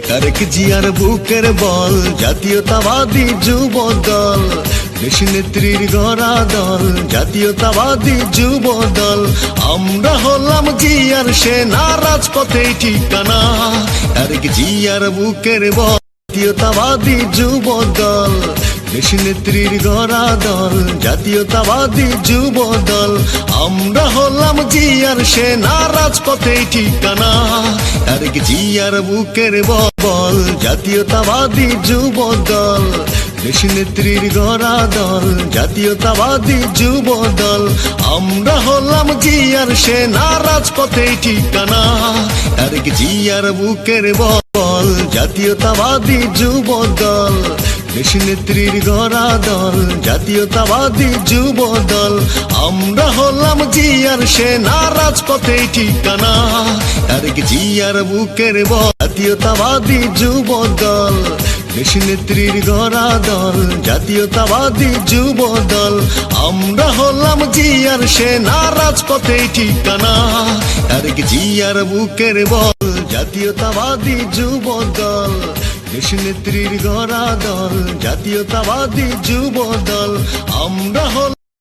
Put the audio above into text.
তারেক জিয়ার বুকের বল জাতীয়তাবাদী যুব দল, দেশ নেত্রীর গড়া দল জাতীয়তাবাদী যুব দল। আমরা হলাম জিয়ার সেনা, রাজপথে ঠিকানা। তারেক জিয়ার বুকের বল জাতীয়তাবাদী যুব দল, দেশ নেত্রীর গড়া দল জাতীয়তাবাদী যুব দল। আমরা হলাম জিয়ার সেনা, রাজপথে ঠিকানা। তারেক জিয়ার বুকের বল জাতীয়তাবাদী যুব দল, দেশ নেত্রীর গড়া দল জাতীয়তাবাদী যুব দল। আমরা হলাম জিয়ার সেনা, রাজপথে ঠিকানা। তারেক জিয়ার বুকের বল জাতীয়তাবাদী যুব দল, দেশ নেত্রীর গড়া দল জাতীয়তাবাদী যুব দল। আমরা হলাম জিয়ার সেনা, রাজপথে ঠিকানা। তারেক জিয়ার বুকের বল জাতীয়তাবাদী যুব দল, দেশ নেত্রীর গড়া দল জাতীয়তাবাদী যুব দল। আমরা হলাম জিয়ার সেনা, রাজপথে ঠিকানা। তারেক জিয়ার বুকের বল জাতীয়তাবাদী যুব দল, দেশ নেত্রীর গড়া দল জাতীয়তাবাদী যুব দল। আমরা